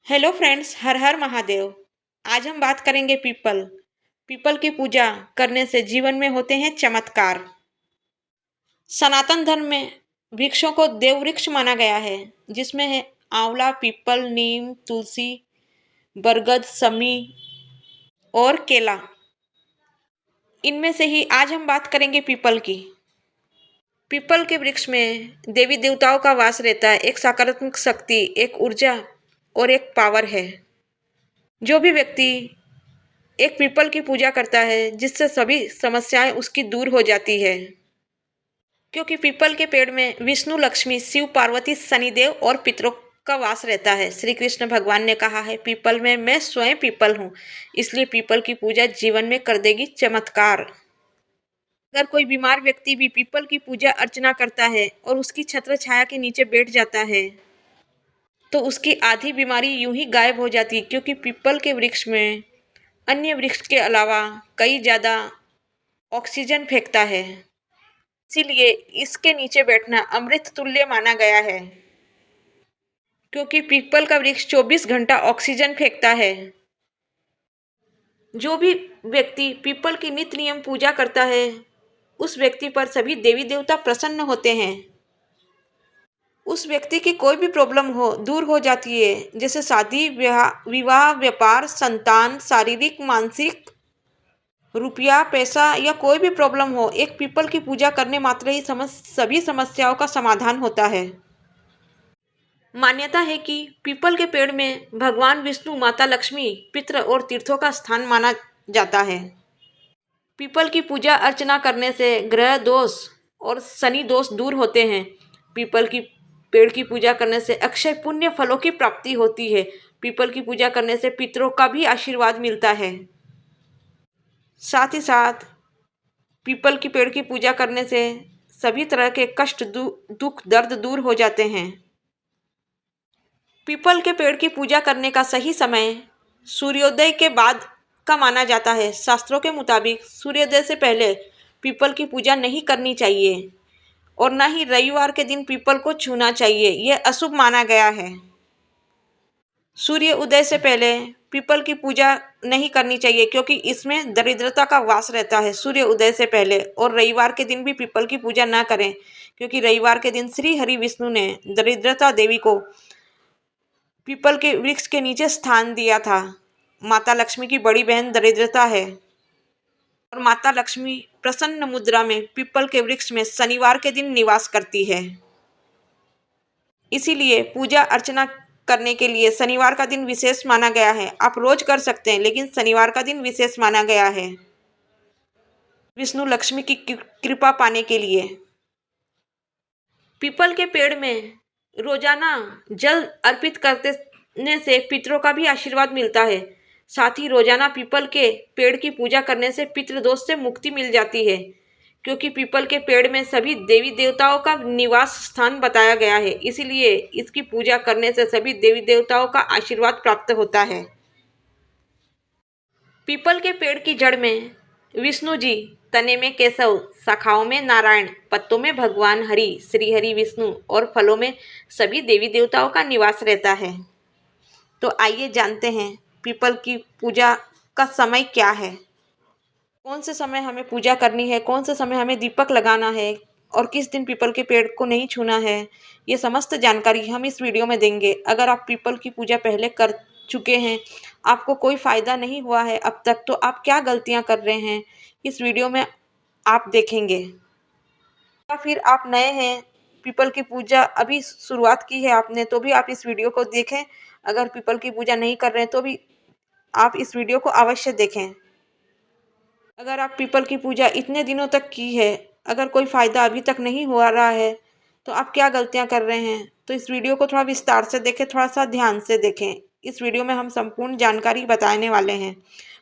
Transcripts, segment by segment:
Hello friends, हर हर महादेव। आज हम बात करेंगे पीपल। पीपल की पूजा करने से जीवन में होते हैं चमत्कार। सनातन धर्म में वृक्षों को देव वृक्ष माना गया है, जिसमें है आंवला, पीपल, नीम, तुलसी, बरगद, समी और केला। इनमें से ही आज हम बात करेंगे पीपल की। पीपल के वृक्ष में देवी देवताओं का वास रहता है। एक सकारात्मक शक्ति, एक ऊर्जा और एक पावर है। जो भी व्यक्ति एक पीपल की पूजा करता है, जिससे सभी समस्याएं उसकी दूर हो जाती है। क्योंकि पीपल के पेड़ में विष्णु, लक्ष्मी, शिव, पार्वती, शनिदेव और पितरों का वास रहता है। श्री कृष्ण भगवान ने कहा है, पीपल में मैं स्वयं पीपल हूँ, इसलिए पीपल की पूजा जीवन में कर देगी चमत्कार। अगर कोई बीमार व्यक्ति भी पीपल की पूजा अर्चना करता है और उसकी छत्र छाया के नीचे बैठ जाता है, तो उसकी आधी बीमारी यूं ही गायब हो जाती है। क्योंकि पीपल के वृक्ष में अन्य वृक्ष के अलावा कई ज़्यादा ऑक्सीजन फेंकता है, इसीलिए इसके नीचे बैठना अमृत तुल्य माना गया है। क्योंकि पीपल का वृक्ष 24 घंटा ऑक्सीजन फेंकता है। जो भी व्यक्ति पीपल की नित्य नियम पूजा करता है, उस व्यक्ति पर सभी देवी देवता प्रसन्न होते हैं। उस व्यक्ति की कोई भी प्रॉब्लम हो दूर हो जाती है, जैसे शादी, विवाह, व्यापार, संतान, शारीरिक, मानसिक, रुपया, पैसा या कोई भी प्रॉब्लम हो, एक पीपल की पूजा करने मात्र ही सभी समस्याओं का समाधान होता है। मान्यता है कि पीपल के पेड़ में भगवान विष्णु, माता लक्ष्मी, पितृ और तीर्थों का स्थान माना जाता है। पीपल की पूजा अर्चना करने से ग्रह दोष और शनि दोष दूर होते हैं। पीपल की पेड़ की पूजा करने से अक्षय पुण्य फलों की प्राप्ति होती है। पीपल की पूजा करने से पितरों का भी आशीर्वाद मिलता है। साथ ही साथ पीपल की पेड़ की पूजा करने से सभी तरह के कष्ट, दुख, दर्द दूर हो जाते हैं। पीपल के पेड़ की पूजा करने का सही समय सूर्योदय के बाद का माना जाता है। शास्त्रों के मुताबिक सूर्योदय से पहले पीपल की पूजा नहीं करनी चाहिए और न ही रविवार के दिन पीपल को छूना चाहिए, यह अशुभ माना गया है। सूर्य उदय से पहले पीपल की पूजा नहीं करनी चाहिए, क्योंकि इसमें दरिद्रता का वास रहता है। सूर्य उदय से पहले और रविवार के दिन भी पीपल की पूजा ना करें, क्योंकि रविवार के दिन श्री हरि विष्णु ने दरिद्रता देवी को पीपल के वृक्ष के नीचे स्थान दिया था। माता लक्ष्मी की बड़ी बहन दरिद्रता है और माता लक्ष्मी प्रसन्न मुद्रा में पीपल के वृक्ष में शनिवार के दिन निवास करती है। इसीलिए पूजा अर्चना करने के लिए शनिवार का दिन विशेष माना गया है। आप रोज कर सकते हैं, लेकिन शनिवार का दिन विशेष माना गया है विष्णु लक्ष्मी की कृपा पाने के लिए। पीपल के पेड़ में रोजाना जल अर्पित करने से पितरों का भी आशीर्वाद मिलता है। साथ ही रोजाना पीपल के पेड़ की पूजा करने से पितृदोष से मुक्ति मिल जाती है, क्योंकि पीपल के पेड़ में सभी देवी देवताओं का निवास स्थान बताया गया है। इसीलिए इसकी पूजा करने से सभी देवी देवताओं का आशीर्वाद प्राप्त होता है। पीपल के पेड़ की जड़ में विष्णु जी, तने में केशव, शाखाओं में नारायण, पत्तों में भगवान हरि, श्री हरि विष्णु और फलों में सभी देवी देवताओं का निवास रहता है। तो आइए जानते हैं पीपल की पूजा का समय क्या है, कौन से समय हमें पूजा करनी है, कौन से समय हमें दीपक लगाना है और किस दिन पीपल के पेड़ को नहीं छूना है। ये समस्त जानकारी हम इस वीडियो में देंगे। अगर आप पीपल की पूजा पहले कर चुके हैं, आपको कोई फ़ायदा नहीं हुआ है अब तक, तो आप क्या गलतियां कर रहे हैं, इस वीडियो में आप देखेंगे। या फिर आप नए हैं, पीपल की पूजा अभी शुरुआत की है आपने, तो भी आप इस वीडियो को देखें। अगर पीपल की पूजा नहीं कर रहे हैं तो भी आप इस वीडियो को अवश्य देखें। अगर आप पीपल की पूजा इतने दिनों तक की है, अगर कोई फ़ायदा अभी तक नहीं हो रहा है, तो आप क्या गलतियां कर रहे हैं। तो इस वीडियो को थोड़ा विस्तार से देखें, थोड़ा सा ध्यान से देखें। इस वीडियो में हम संपूर्ण जानकारी बताने वाले हैं।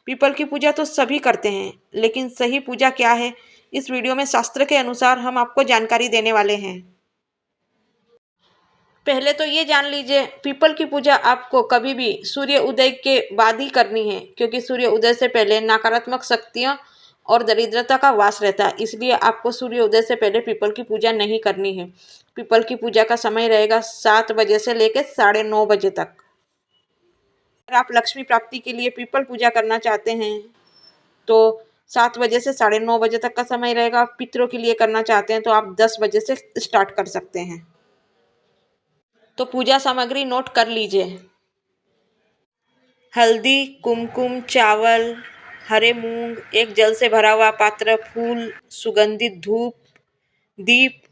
पीपल की पूजा तो सभी करते हैं, लेकिन सही पूजा क्या है, इस वीडियो में शास्त्र के अनुसार हम आपको जानकारी देने वाले हैं। पहले तो ये जान लीजिए, पीपल की पूजा आपको कभी भी सूर्य उदय के बाद ही करनी है, क्योंकि सूर्य उदय से पहले नकारात्मक शक्तियां और दरिद्रता का वास रहता है। इसलिए आपको सूर्य उदय से पहले पीपल की पूजा नहीं करनी है। पीपल की पूजा का समय रहेगा 7 बजे से लेकर 9:30 बजे तक। अगर आप लक्ष्मी प्राप्ति के लिए पीपल पूजा करना चाहते हैं तो 7 बजे से 9:30 बजे तक का समय रहेगा। आप पितरों के लिए करना चाहते हैं तो आप 10 बजे से स्टार्ट कर सकते हैं। तो पूजा सामग्री नोट कर लीजिए। हल्दी, कुमकुम, चावल, हरे मूंग, एक जल से भरा हुआ पात्र, फूल, सुगंधित धूप, दीप,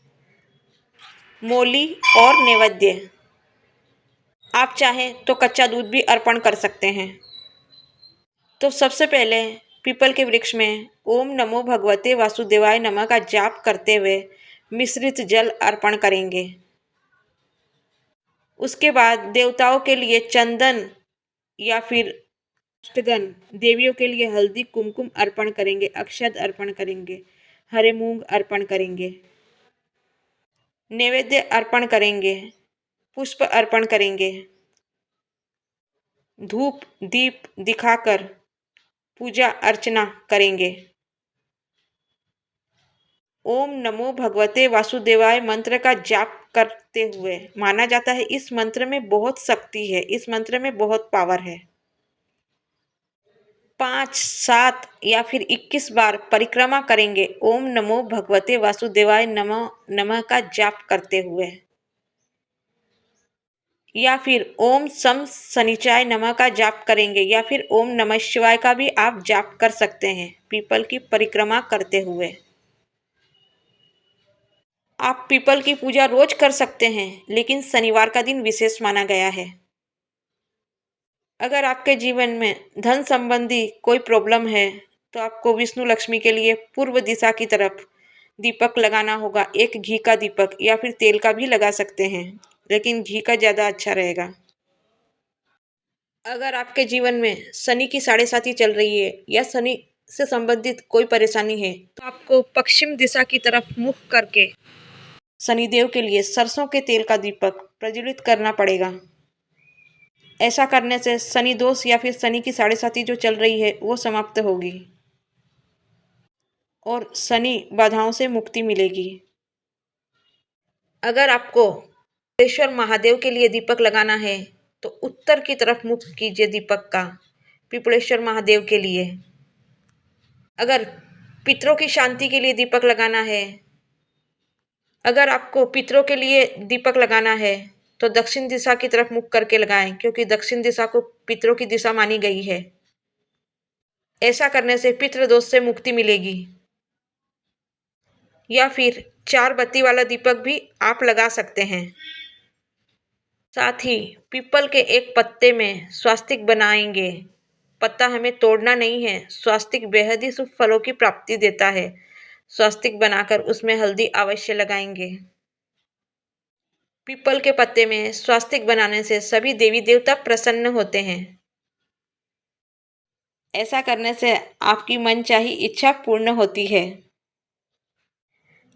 मोली और नैवेद्य। आप चाहें तो कच्चा दूध भी अर्पण कर सकते हैं। तो सबसे पहले पीपल के वृक्ष में ओम नमो भगवते वासुदेवाय नमः का जाप करते हुए मिश्रित जल अर्पण करेंगे। उसके बाद देवताओं के लिए चंदन या फिर अष्टगन, देवियों के लिए हल्दी कुमकुम अर्पण करेंगे, अक्षत अर्पण करेंगे, हरे मूंग अर्पण करेंगे, नैवेद्य अर्पण करेंगे, पुष्प अर्पण करेंगे, धूप दीप दिखाकर पूजा अर्चना करेंगे। ओम नमो भगवते वासुदेवाय मंत्र का जाप करते हुए माना जाता है इस मंत्र में बहुत शक्ति है, इस मंत्र में बहुत पावर है। 5, 7 या फिर 21 बार परिक्रमा करेंगे ओम नमो भगवते वासुदेवाय नमः नमः का जाप करते हुए, या फिर ओम सम शनिचाय नमः का जाप करेंगे, या फिर ओम नमः शिवाय का भी आप जाप कर सकते हैं पीपल की परिक्रमा करते हुए। आप पीपल की पूजा रोज कर सकते हैं लेकिन शनिवार का दिन विशेष माना गया है। अगर आपके जीवन में धन संबंधी कोई प्रॉब्लम है तो आपको विष्णु लक्ष्मी के लिए पूर्व दिशा की तरफ दीपक लगाना होगा। एक घी का दीपक या फिर तेल का भी लगा सकते हैं, लेकिन घी का ज़्यादा अच्छा रहेगा। अगर आपके जीवन में शनि की साढ़े साती चल रही है या शनि से संबंधित कोई परेशानी है तो आपको पश्चिम दिशा की तरफ मुख करके शनिदेव के लिए सरसों के तेल का दीपक प्रज्वलित करना पड़ेगा। ऐसा करने से शनि दोष या फिर शनि की साढ़े साती जो चल रही है वो समाप्त होगी और शनि बाधाओं से मुक्ति मिलेगी। अगर आपको पिपलेश्वर महादेव के लिए दीपक लगाना है तो उत्तर की तरफ मुख कीजिए दीपक का, पिपलेश्वर महादेव के लिए। अगर पितरों की शांति के लिए दीपक लगाना है, अगर आपको पितरों के लिए दीपक लगाना है तो दक्षिण दिशा की तरफ मुख करके लगाएं, क्योंकि दक्षिण दिशा को पितरों की दिशा मानी गई है। ऐसा करने से पितृदोष से मुक्ति मिलेगी। या फिर 4 बत्ती वाला दीपक भी आप लगा सकते हैं। साथ ही पीपल के एक पत्ते में स्वास्तिक बनाएंगे। पत्ता हमें तोड़ना नहीं है। स्वास्तिक बेहद ही शुभ फलों की प्राप्ति देता है। स्वास्तिक बनाकर उसमें हल्दी अवश्य लगाएंगे। पीपल के पत्ते में स्वास्तिक बनाने से सभी देवी देवता प्रसन्न होते हैं। ऐसा करने से आपकी मनचाही इच्छा पूर्ण होती है।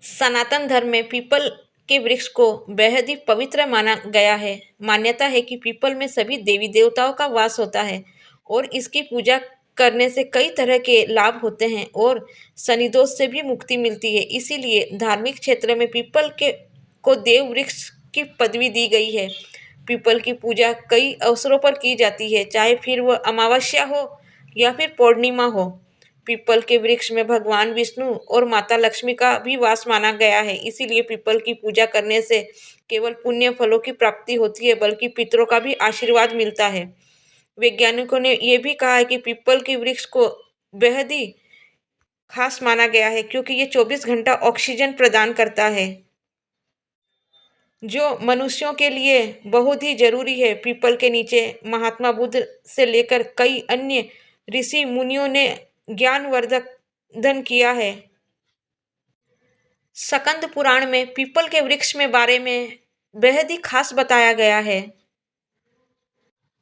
सनातन धर्म में पीपल के वृक्ष को बेहद ही पवित्र माना गया है। मान्यता है कि पीपल में सभी देवी देवताओं का वास होता है और इसकी पूजा करने से कई तरह के लाभ होते हैं और शनि दोष से भी मुक्ति मिलती है। इसीलिए धार्मिक क्षेत्र में पीपल के को देव वृक्ष की पदवी दी गई है। पीपल की पूजा कई अवसरों पर की जाती है, चाहे फिर वह अमावस्या हो या फिर पूर्णिमा हो। पीपल के वृक्ष में भगवान विष्णु और माता लक्ष्मी का भी वास माना गया है। इसीलिए पीपल की पूजा करने से केवल पुण्य फलों की प्राप्ति होती है, बल्कि पितरों का भी आशीर्वाद मिलता है। वैज्ञानिकों ने यह भी कहा है कि पीपल के वृक्ष को बेहद ही खास माना गया है, क्योंकि ये 24 घंटा ऑक्सीजन प्रदान करता है, जो मनुष्यों के लिए बहुत ही जरूरी है। पीपल के नीचे महात्मा बुद्ध से लेकर कई अन्य ऋषि मुनियों ने ज्ञानवर्धन किया है। स्कंद पुराण में पीपल के वृक्ष में बारे में बेहद ही खास बताया गया है।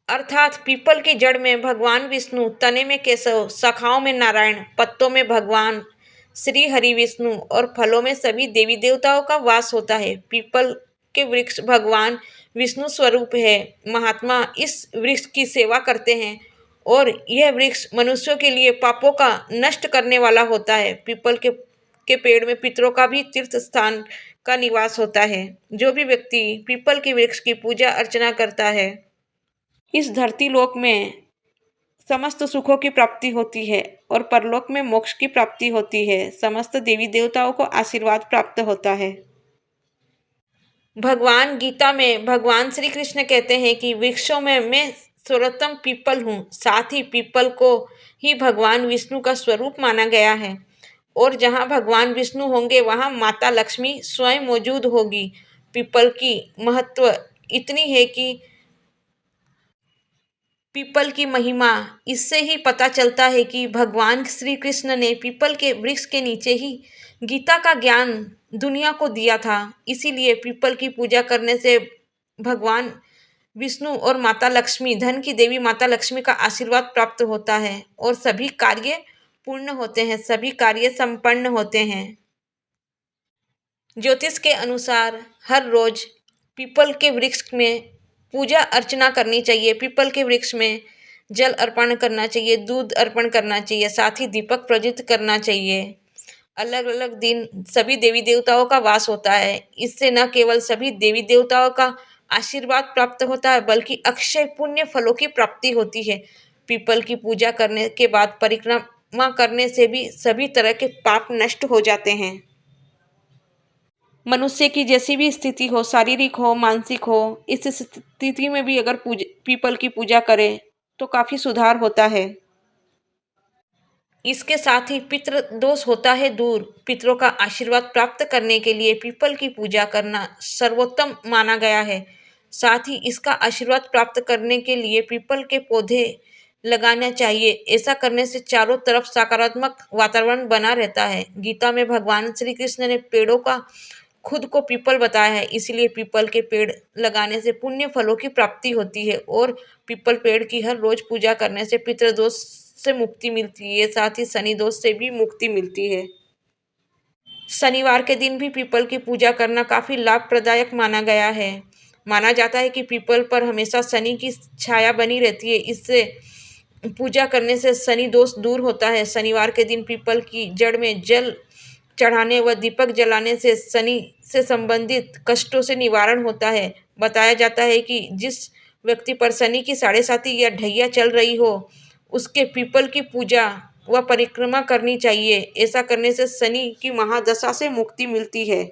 अर्थात पीपल की जड़ में भगवान विष्णु, तने में केशव, शाखाओं में नारायण, पत्तों में भगवान श्री हरि विष्णु और फलों में सभी देवी देवताओं का वास होता है। पीपल के वृक्ष भगवान विष्णु स्वरूप है। महात्मा इस वृक्ष की सेवा करते हैं और यह वृक्ष मनुष्यों के लिए पापों का नष्ट करने वाला होता है। पीपल के पेड़ में पितरों का भी तीर्थ स्थान का निवास होता है। जो भी व्यक्ति पीपल के वृक्ष की पूजा अर्चना करता है इस धरती लोक में समस्त सुखों की प्राप्ति होती है और परलोक में मोक्ष की प्राप्ति होती है। समस्त देवी देवताओं को आशीर्वाद प्राप्त होता है। भगवान गीता में भगवान श्री कृष्ण कहते हैं कि वृक्षों में मैं सर्वोत्तम पीपल हूँ। साथ ही पीपल को ही भगवान विष्णु का स्वरूप माना गया है और जहाँ भगवान विष्णु होंगे वहाँ माता लक्ष्मी स्वयं मौजूद होगी। पीपल की महत्व इतनी है कि पीपल की महिमा इससे ही पता चलता है कि भगवान श्री कृष्ण ने पीपल के वृक्ष के नीचे ही गीता का ज्ञान दुनिया को दिया था। इसीलिए पीपल की पूजा करने से भगवान विष्णु और माता लक्ष्मी, धन की देवी माता लक्ष्मी का आशीर्वाद प्राप्त होता है और सभी कार्य पूर्ण होते हैं, सभी कार्य संपन्न होते हैं। ज्योतिष के अनुसार हर रोज पीपल के वृक्ष में पूजा अर्चना करनी चाहिए। पीपल के वृक्ष में जल अर्पण करना चाहिए, दूध अर्पण करना चाहिए, साथ ही दीपक प्रज्वलित करना चाहिए। अलग अलग दिन सभी देवी देवताओं का वास होता है। इससे न केवल सभी देवी देवताओं का आशीर्वाद प्राप्त होता है बल्कि अक्षय पुण्य फलों की प्राप्ति होती है। पीपल की पूजा करने के बाद परिक्रमा करने से भी सभी तरह के पाप नष्ट हो जाते हैं। मनुष्य की जैसी भी स्थिति हो, शारीरिक हो, मानसिक हो, इस स्थिति में भी अगर पीपल की पूजा करें तो काफी सुधार होता है। इसके साथ ही पितृ दोष होता है दूर। पितरों का आशीर्वाद प्राप्त करने के लिए पीपल की पूजा करना सर्वोत्तम माना गया है। साथ ही इसका आशीर्वाद प्राप्त करने के लिए पीपल के पौधे लगाना चाहिए। ऐसा करने से चारों तरफ सकारात्मक वातावरण बना रहता है। गीता में भगवान श्री कृष्ण ने पेड़ों का खुद को पीपल बताया है, इसलिए पीपल के पेड़ लगाने से पुण्य फलों की प्राप्ति होती है और पीपल पेड़ की हर रोज पूजा करने से पितृदोष से मुक्ति मिलती है, साथ ही शनि दोष से भी मुक्ति मिलती है। शनिवार के दिन भी पीपल की पूजा करना काफी लाभप्रदायक माना गया है। माना जाता है कि पीपल पर हमेशा शनि की छाया बनी रहती है। इससे पूजा करने से शनि दोष दूर होता है। शनिवार के दिन पीपल की जड़ में जल चढ़ाने व दीपक जलाने से शनि से संबंधित कष्टों से निवारण होता है। बताया जाता है कि जिस व्यक्ति पर शनि की साढ़े साती या ढैया चल रही हो उसके पीपल की पूजा व परिक्रमा करनी चाहिए। ऐसा करने से शनि की महादशा से मुक्ति मिलती है।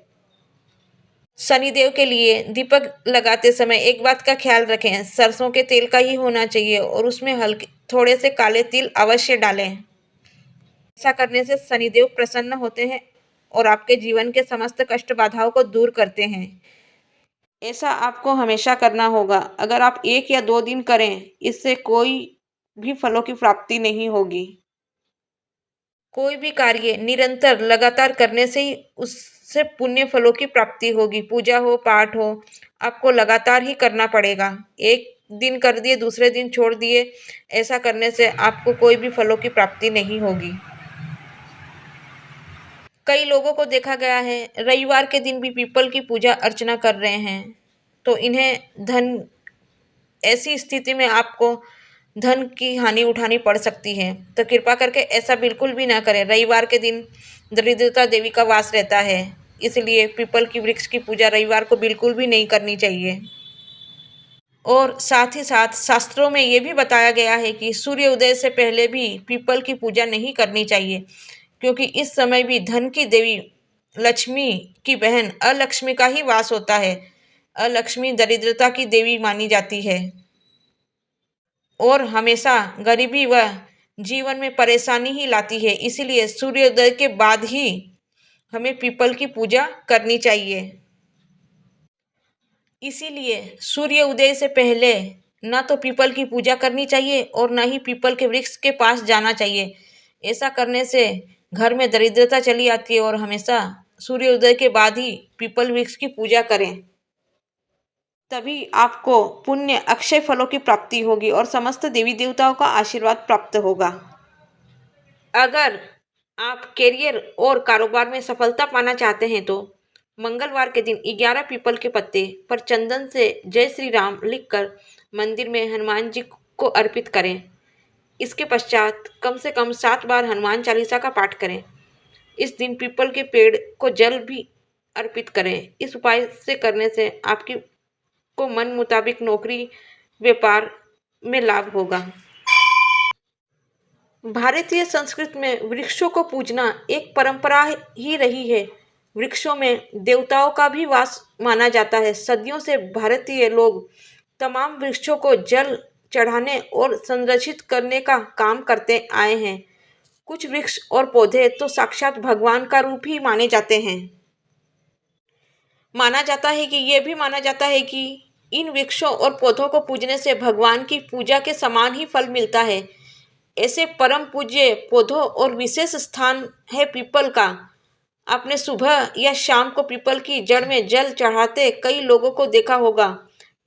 शनिदेव के लिए दीपक लगाते समय एक बात का ख्याल रखें, सरसों के तेल का ही होना चाहिए और उसमें हल्के थोड़े से काले तिल अवश्य डालें। ऐसा करने से शनिदेव प्रसन्न होते हैं और आपके जीवन के समस्त कष्ट बाधाओं को दूर करते हैं। ऐसा आपको हमेशा करना होगा। अगर आप 1 या 2 दिन करें, इससे कोई भी फलों की प्राप्ति नहीं होगी। कोई भी कार्य निरंतर लगातार करने से ही उससे पुण्य फलों की प्राप्ति होगी। पूजा हो, पाठ हो, आपको लगातार ही करना पड़ेगा। एक दिन कर दिए, दूसरे दिन छोड़ दिए, ऐसा करने से आपको कोई भी फलों की प्राप्ति नहीं होगी। कई लोगों को देखा गया है रविवार के दिन भी पीपल की पूजा अर्चना कर रहे हैं, तो इन्हें धन ऐसी स्थिति में आपको धन की हानि उठानी पड़ सकती है। तो कृपा करके ऐसा बिल्कुल भी ना करें। रविवार के दिन दरिद्रता देवी का वास रहता है, इसलिए पीपल की वृक्ष की पूजा रविवार को बिल्कुल भी नहीं करनी चाहिए। और साथ ही साथ शास्त्रों में ये भी बताया गया है कि सूर्य उदय से पहले भी पीपल की पूजा नहीं करनी चाहिए, क्योंकि इस समय भी धन की देवी लक्ष्मी की बहन अलक्ष्मी का ही वास होता है। अलक्ष्मी दरिद्रता की देवी मानी जाती है और हमेशा गरीबी व जीवन में परेशानी ही लाती है। इसीलिए सूर्योदय के बाद ही हमें पीपल की पूजा करनी चाहिए। इसीलिए सूर्य उदय से पहले ना तो पीपल की पूजा करनी चाहिए और ना ही पीपल के वृक्ष के पास जाना चाहिए। ऐसा करने से घर में दरिद्रता चली आती है और हमेशा सूर्योदय के बाद ही पीपल वृक्ष की पूजा करें, तभी आपको पुण्य अक्षय फलों की प्राप्ति होगी और समस्त देवी देवताओं का आशीर्वाद प्राप्त होगा। अगर आप करियर और कारोबार में सफलता पाना चाहते हैं तो मंगलवार के दिन 11 पीपल के पत्ते पर चंदन से जय श्री राम लिखकर मंदिर में हनुमान जी को अर्पित करें। इसके पश्चात कम से कम 7 बार हनुमान चालीसा का पाठ करें। इस दिन पीपल के पेड़ को जल भी अर्पित करें। इस उपाय से करने से आपकी को मन मुताबिक नौकरी, व्यापार में लाभ होगा। भारतीय संस्कृति में वृक्षों को पूजना एक परंपरा ही रही है। वृक्षों में देवताओं का भी वास माना जाता है। सदियों से भारतीय लोग तमाम वृक्षों को जल चढ़ाने और संरक्षित करने का काम करते आए हैं। कुछ वृक्ष और पौधे तो साक्षात भगवान का रूप ही माने जाते हैं। माना जाता है कि इन वृक्षों और पौधों को पूजने से भगवान की पूजा के समान ही फल मिलता है। ऐसे परम पूज्य पौधों और विशेष स्थान है पीपल का। आपने सुबह या शाम को पीपल की जड़ में जल चढ़ाते कई लोगों को देखा होगा।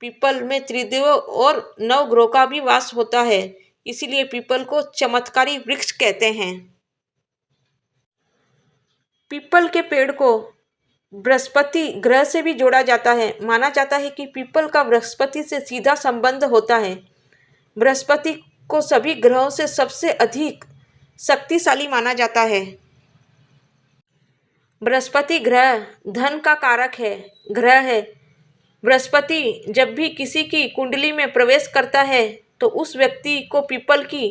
पीपल में त्रिदेवों और नवग्रहों का भी वास होता है, इसीलिए पीपल को चमत्कारी वृक्ष कहते हैं। पीपल के पेड़ को बृहस्पति ग्रह से भी जोड़ा जाता है। माना जाता है कि पीपल का बृहस्पति से सीधा संबंध होता है। बृहस्पति को सभी ग्रहों से सबसे अधिक शक्तिशाली माना जाता है। बृहस्पति ग्रह धन का कारक ग्रह है। बृहस्पति जब भी किसी की कुंडली में प्रवेश करता है तो उस व्यक्ति को पीपल की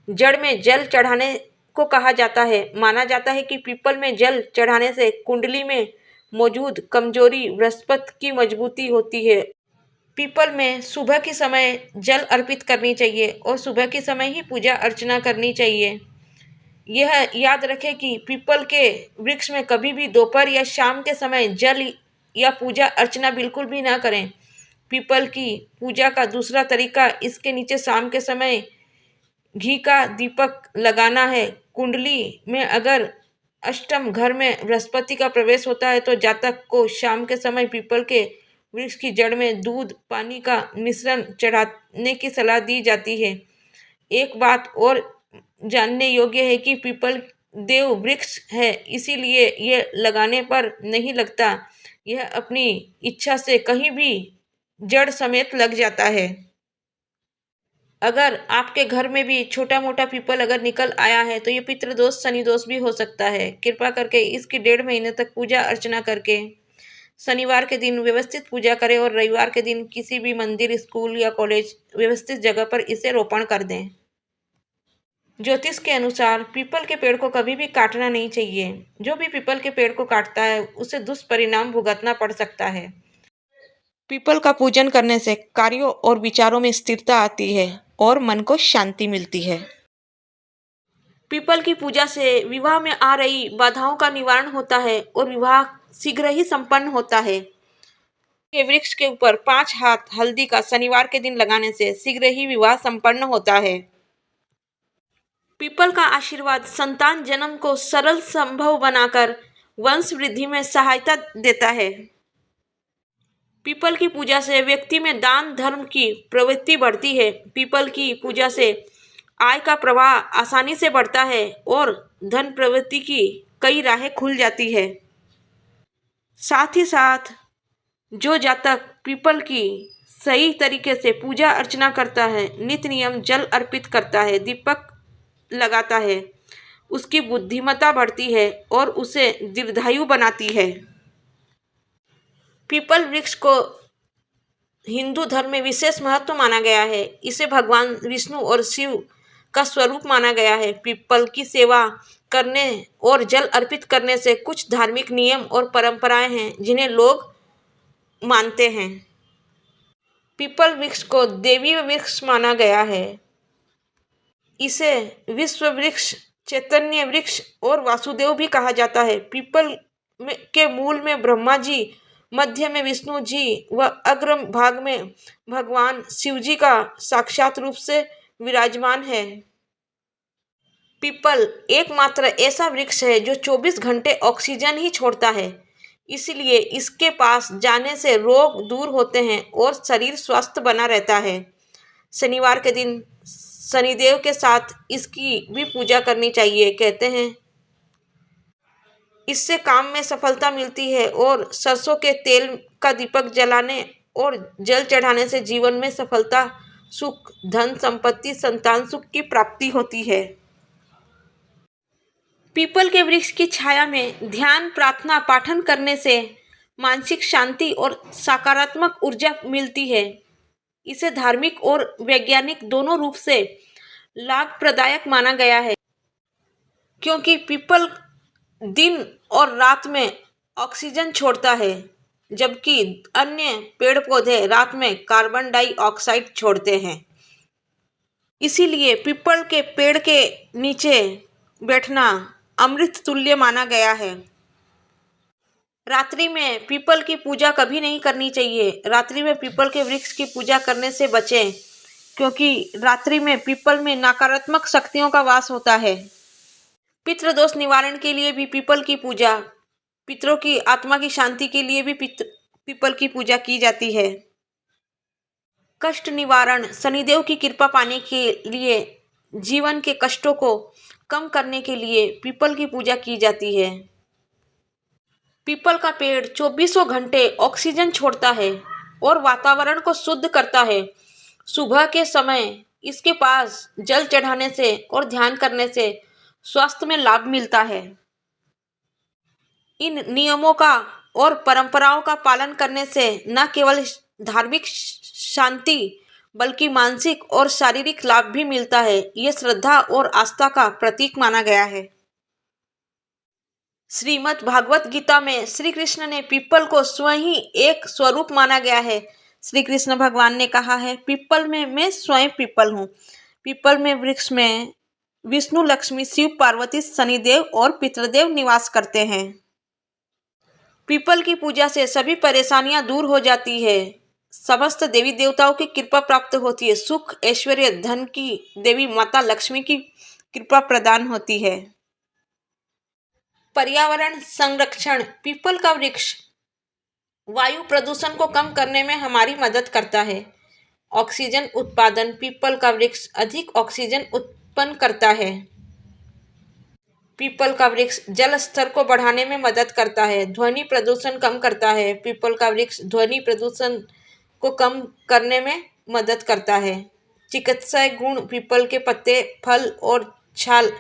जड़ में जल चढ़ाने को कहा जाता है। माना जाता है कि पीपल में जल चढ़ाने से कुंडली में मौजूद कमजोरी बृहस्पति की मजबूती होती है। पीपल में सुबह के समय जल अर्पित करनी चाहिए और सुबह के समय ही पूजा अर्चना करनी चाहिए। यह याद रखें कि पीपल के वृक्ष में कभी भी दोपहर या शाम के समय जल या पूजा अर्चना बिल्कुल भी ना करें। पीपल की पूजा का दूसरा तरीका इसके नीचे शाम के समय घी का दीपक लगाना है। कुंडली में अगर अष्टम घर में बृहस्पति का प्रवेश होता है तो जातक को शाम के समय पीपल के वृक्ष की जड़ में दूध पानी का मिश्रण चढ़ाने की सलाह दी जाती है। एक बात और जानने योग्य है कि पीपल देव वृक्ष है, इसीलिए यह लगाने पर नहीं लगता। यह अपनी इच्छा से कहीं भी जड़ समेत लग जाता है। अगर आपके घर में भी छोटा मोटा पीपल अगर निकल आया है तो ये पितृदोष शनि दोष भी हो सकता है। कृपा करके इसकी 1.5 महीने तक पूजा अर्चना करके शनिवार के दिन व्यवस्थित पूजा करें और रविवार के दिन किसी भी मंदिर, स्कूल या कॉलेज व्यवस्थित जगह पर इसे रोपण कर दें। ज्योतिष के अनुसार पीपल के पेड़ को कभी भी काटना नहीं चाहिए। जो भी पीपल के पेड़ को काटता है उसे दुष्परिणाम भुगतना पड़ सकता है। पीपल का पूजन करने से कार्यों और विचारों में स्थिरता आती है और मन को शांति मिलती है। पीपल की पूजा से विवाह में आ रही बाधाओं का निवारण होता है और विवाह शीघ्र ही संपन्न होता है। के वृक्ष के ऊपर 5 हाथ हल्दी का शनिवार के दिन लगाने से शीघ्र ही विवाह संपन्न होता है। पीपल का आशीर्वाद संतान जन्म को सरल संभव बनाकर वंश वृद्धि में सहायता देता है। पीपल की पूजा से व्यक्ति में दान धर्म की प्रवृत्ति बढ़ती है। पीपल की पूजा से आय का प्रवाह आसानी से बढ़ता है और धन प्रवृत्ति की कई राहें खुल जाती है। साथ ही साथ जो जातक पीपल की सही तरीके से पूजा अर्चना करता है, नित नियम जल अर्पित करता है, दीपक लगाता है, उसकी बुद्धिमत्ता बढ़ती है और उसे दीर्घायु बनाती है। पीपल वृक्ष को हिंदू धर्म में विशेष महत्व माना गया है। इसे भगवान विष्णु और शिव का स्वरूप माना गया है। पीपल की सेवा करने और जल अर्पित करने से कुछ धार्मिक नियम और परंपराएं हैं जिन्हें लोग मानते हैं। पीपल वृक्ष को देवी वृक्ष माना गया है। इसे विश्व वृक्ष, चैतन्य वृक्ष और वासुदेव भी कहा जाता है। पीपल के मूल में ब्रह्मा जी, मध्य में विष्णु जी व अग्र भाग में भगवान शिव जी का साक्षात रूप से विराजमान है। पीपल एकमात्र ऐसा वृक्ष है जो 24 घंटे ऑक्सीजन ही छोड़ता है, इसलिए इसके पास जाने से रोग दूर होते हैं और शरीर स्वस्थ बना रहता है। शनिवार के दिन शनिदेव के साथ इसकी भी पूजा करनी चाहिए। कहते हैं इससे काम में सफलता मिलती है और सरसों के तेल का दीपक जलाने और जल चढ़ाने से जीवन में सफलता, सुख, धन संपत्ति, संतान सुख की प्राप्ति होती है। पीपल के वृक्ष की छाया में ध्यान, प्रार्थना, पाठन करने से मानसिक शांति और सकारात्मक ऊर्जा मिलती है। इसे धार्मिक और वैज्ञानिक दोनों रूप से लाभप्रदायक माना गया है, क्योंकि पीपल दिन और रात में ऑक्सीजन छोड़ता है, जबकि अन्य पेड़ पौधे रात में कार्बन डाइऑक्साइड छोड़ते हैं। इसीलिए पीपल के पेड़ के नीचे बैठना अमृत तुल्य माना गया है। रात्रि में पीपल की पूजा कभी नहीं करनी चाहिए। रात्रि में पीपल के वृक्ष की पूजा करने से बचें, क्योंकि रात्रि में पीपल में नकारात्मक शक्तियों का वास होता है। पितृदोष निवारण के लिए भी पीपल की पूजा, पितरों की आत्मा की शांति के लिए भी पीपल की पूजा की जाती है। कष्ट निवारण, शनिदेव की कृपा पाने के लिए, जीवन के कष्टों को कम करने के लिए पीपल की पूजा की जाती है। पीपल का पेड़ 24 घंटे ऑक्सीजन छोड़ता है और वातावरण को शुद्ध करता है। सुबह के समय इसके पास जल चढ़ाने से और ध्यान करने से स्वास्थ्य में लाभ मिलता है। इन नियमों का और परंपराओं का पालन करने से न केवल धार्मिक शांति बल्कि मानसिक और शारीरिक लाभ भी मिलता है। ये श्रद्धा और आस्था का प्रतीक माना गया है। श्रीमद् भागवत गीता में श्री कृष्ण ने पीपल को स्वयं ही एक स्वरूप माना गया है। श्री कृष्ण भगवान ने कहा है, पीपल में मैं स्वयं पीपल हूँ। पीपल में वृक्ष में विष्णु, लक्ष्मी, शिव, पार्वती, शनिदेव और पितृदेव निवास करते हैं। पीपल की पूजा से सभी परेशानियां दूर हो जाती है। समस्त देवी देवताओं की कृपा प्राप्त होती है। सुख, ऐश्वर्य, धन की देवी माता लक्ष्मी की कृपा प्रदान होती है। पर्यावरण संरक्षण, पीपल का वृक्ष वायु प्रदूषण को कम करने में हमारी मदद करता है। ऑक्सीजन उत्पादन, पीपल का वृक्ष अधिक ऑक्सीजन उत्पन्न करता है। पीपल का वृक्ष जल स्तर को बढ़ाने में मदद करता है। ध्वनि प्रदूषण कम करता है। पीपल का वृक्ष ध्वनि प्रदूषण को कम करने में मदद करता है। चिकित्सीय गुण, पीपल के पत्ते, फल और छाल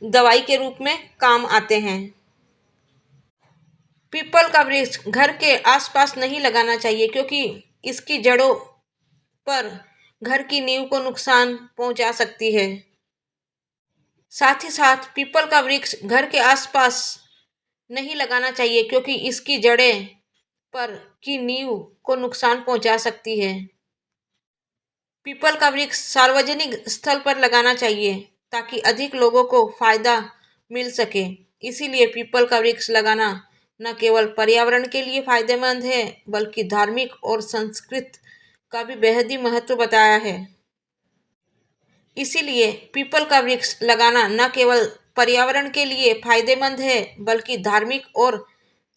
दवाई के रूप में काम आते हैं। पीपल का वृक्ष घर के आसपास नहीं लगाना चाहिए, क्योंकि इसकी जड़ों पर घर की नींव को नुकसान पहुंचा सकती है। साथ ही साथ पीपल का वृक्ष घर के आसपास नहीं लगाना चाहिए, क्योंकि इसकी जड़ें पर की नींव को नुकसान पहुंचा सकती है। पीपल का वृक्ष सार्वजनिक स्थल पर लगाना चाहिए ताकि अधिक लोगों को फायदा मिल सके। इसीलिए पीपल का वृक्ष लगाना न केवल पर्यावरण के लिए फायदेमंद है, बल्कि धार्मिक और संस्कृत का भी बेहद ही महत्व बताया है। इसीलिए पीपल का वृक्ष लगाना न केवल पर्यावरण के लिए फायदेमंद है, बल्कि धार्मिक और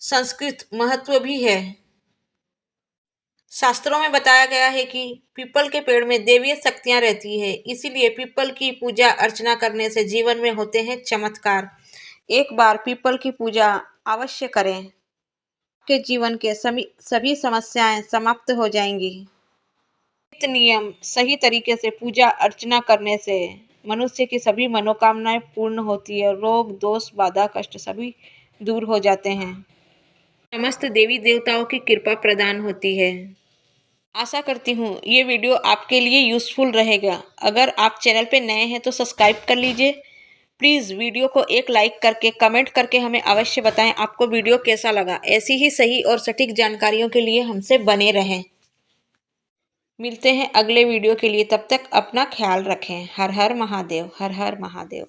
संस्कृत महत्व भी है। शास्त्रों में बताया गया है कि पीपल के पेड़ में दैवीय शक्तियां रहती है। इसीलिए पीपल की पूजा अर्चना करने से जीवन में होते हैं चमत्कार। एक बार पीपल की पूजा अवश्य करें, आपके जीवन के सभी समस्याएं समाप्त हो जाएंगी। नियम सही तरीके से पूजा अर्चना करने से मनुष्य की सभी मनोकामनाएं पूर्ण होती है। रोग, दोष, बाधा, कष्ट सभी दूर हो जाते हैं। समस्त देवी देवताओं की कृपा प्रदान होती है। आशा करती हूँ ये वीडियो आपके लिए यूज़फुल रहेगा। अगर आप चैनल पे नए हैं तो सब्सक्राइब कर लीजिए। प्लीज़ वीडियो को एक लाइक करके कमेंट करके हमें अवश्य बताएं आपको वीडियो कैसा लगा। ऐसी ही सही और सटीक जानकारियों के लिए हमसे बने रहें। मिलते हैं अगले वीडियो के लिए, तब तक अपना ख्याल रखें। हर हर महादेव, हर हर महादेव।